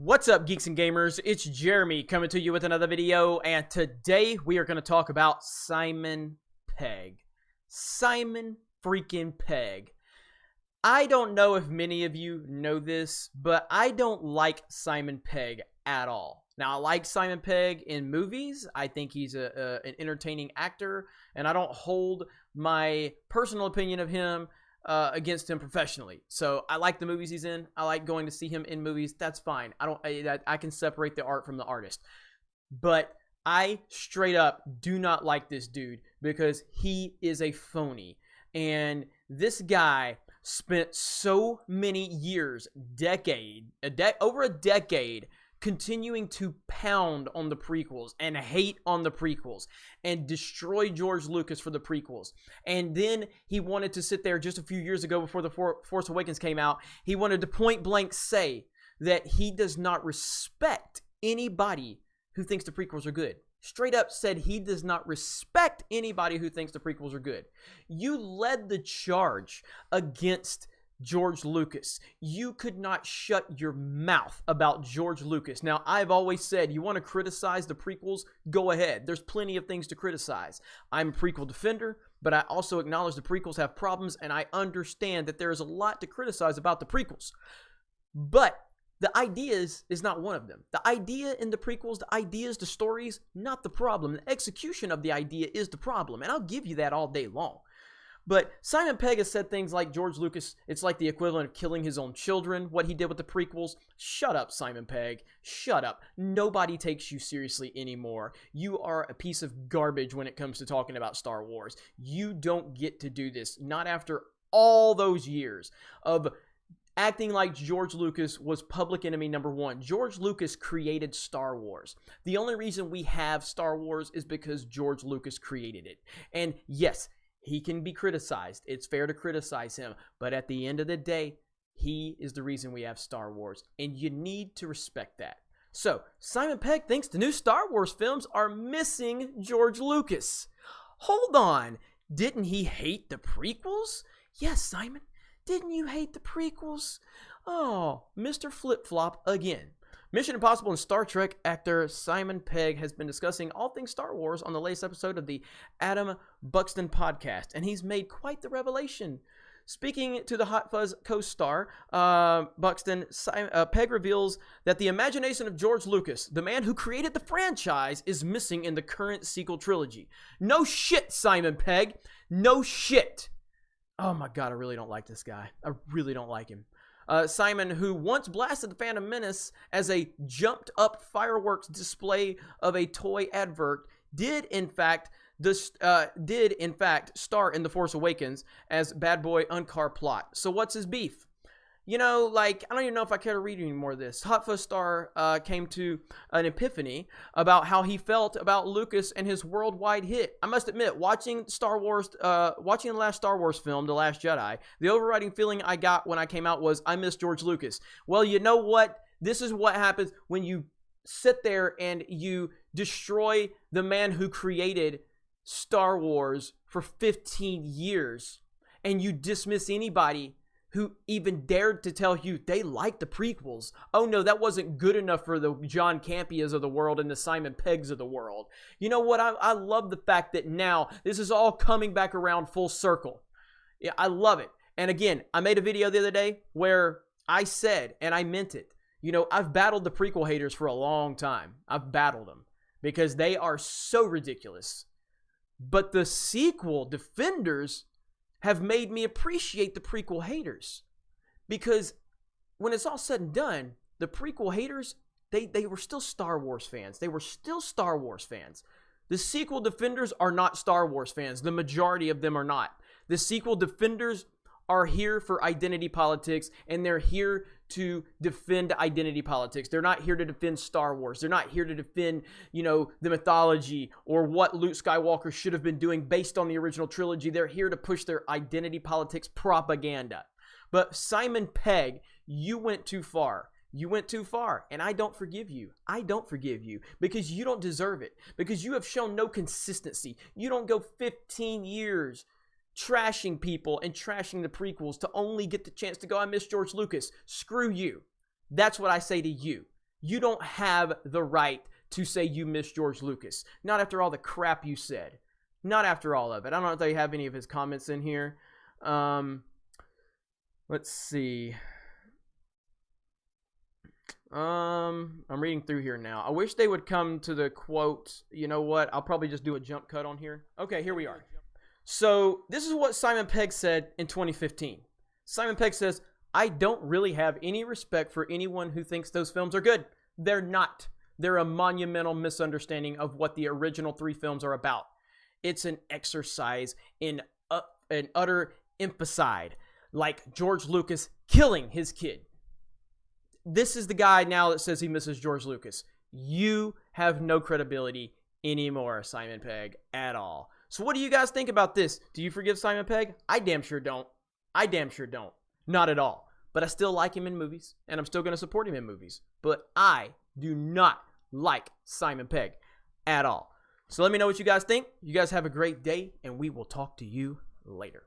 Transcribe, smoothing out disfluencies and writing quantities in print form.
What's up, geeks and gamers? It's Jeremy coming to you with another video, and today we are going to talk about Simon Pegg. Simon freaking Pegg. I don't know if many of you know this, but I don't like Simon Pegg at all. Now, I like Simon Pegg in movies. I think he's an entertaining actor, and I don't hold my personal opinion of him against him professionally. So I like the movies he's in. I like going to see him in movies. That's fine. I can separate the art from the artist. But I straight up do not like this dude because he is a phony. And this guy spent so many years, over a decade, continuing to pound on the prequels and hate on the prequels and destroy George Lucas for the prequels. And then he wanted to sit there just a few years ago before the Force Awakens came out. He wanted to point blank say that he does not respect anybody who thinks the prequels are good. Straight up said he does not respect anybody who thinks the prequels are good. You led the charge against George Lucas. You could not shut your mouth about George Lucas. Now, I've always said, you want to criticize the prequels? Go ahead. There's plenty of things to criticize. I'm a prequel defender, but I also acknowledge the prequels have problems, and I understand that there is a lot to criticize about the prequels. But the ideas is not one of them. The idea in the prequels, the ideas, the stories, not the problem. The execution of the idea is the problem, and I'll give you that all day long. But Simon Pegg has said things like George Lucas, it's like the equivalent of killing his own children, what he did with the prequels. Shut up, Simon Pegg. Shut up. Nobody takes you seriously anymore. You are a piece of garbage when it comes to talking about Star Wars. You don't get to do this. Not after all those years of acting like George Lucas was public enemy number one. George Lucas created Star Wars. The only reason we have Star Wars is because George Lucas created it. And yes, he can be criticized. It's fair to criticize him. But at the end of the day, he is the reason we have Star Wars. And you need to respect that. So, Simon Pegg thinks the new Star Wars films are missing George Lucas. Hold on. Didn't he hate the prequels? Yes, Simon. Didn't you hate the prequels? Oh, Mr. Flip-Flop again. Mission Impossible and Star Trek actor Simon Pegg has been discussing all things Star Wars on the latest episode of the Adam Buxton podcast, and he's made quite the revelation. Speaking to the Hot Fuzz co-star, Buxton, Pegg reveals that the imagination of George Lucas, the man who created the franchise, is missing in the current sequel trilogy. No shit, Simon Pegg. No shit. Oh my God, I really don't like this guy. I really don't like him. Simon, who once blasted the Phantom Menace as a jumped-up fireworks display of a toy advert, did in fact star in The Force Awakens as Bad Boy Unkar Plot. So what's his beef? You know, like, I don't even know if I care to read any more of this. Hot Fuzz Star came to an epiphany about how he felt about Lucas and his worldwide hit. I must admit, watching the last Star Wars film, The Last Jedi, the overriding feeling I got when I came out was, I miss George Lucas. Well, you know what? This is what happens when you sit there and you destroy the man who created Star Wars for 15 years, and you dismiss anybody who even dared to tell you they liked the prequels. Oh no, that wasn't good enough for the John Campias of the world and the Simon Peggs of the world. You know what? I love the fact that now this is all coming back around full circle. Yeah, I love it. And again, I made a video the other day where I said, and I meant it, you know, I've battled the prequel haters for a long time. I've battled them because they are so ridiculous. But the sequel defenders have made me appreciate the prequel haters, because when it's all said and done, the prequel haters, they were still Star Wars fans. They were still Star Wars fans. The sequel defenders are not Star Wars fans. The majority of them are not. The sequel defenders are here for identity politics, and they're here to defend identity politics. They're not here to defend Star Wars. They're not here to defend, you know, the mythology or what Luke Skywalker should have been doing based on the original trilogy. They're here to push their identity politics propaganda. But Simon Pegg, you went too far. You went too far, and I don't forgive you. I don't forgive you because you don't deserve it, because you have shown no consistency. You don't go 15 years trashing people and trashing the prequels to only get the chance to go, I miss George Lucas. Screw you. That's what I say to you. You don't have the right to say you miss George Lucas. Not after all the crap you said. Not after all of it. I don't know if they have any of his comments in here. Let's see. I'm reading through here now. I wish they would come to the quote. You know what? I'll probably just do a jump cut on here. Okay, here we are. So this is what Simon Pegg said in 2015. Simon Pegg says, I don't really have any respect for anyone who thinks those films are good. They're not. They're a monumental misunderstanding of what the original 3 films are about. It's an exercise in an utter infanticide, like George Lucas killing his kid. This is the guy now that says he misses George Lucas. You have no credibility anymore, Simon Pegg, at all. So what do you guys think about this? Do you forgive Simon Pegg? I damn sure don't. I damn sure don't. Not at all. But I still like him in movies, and I'm still going to support him in movies. But I do not like Simon Pegg at all. So let me know what you guys think. You guys have a great day, and we will talk to you later.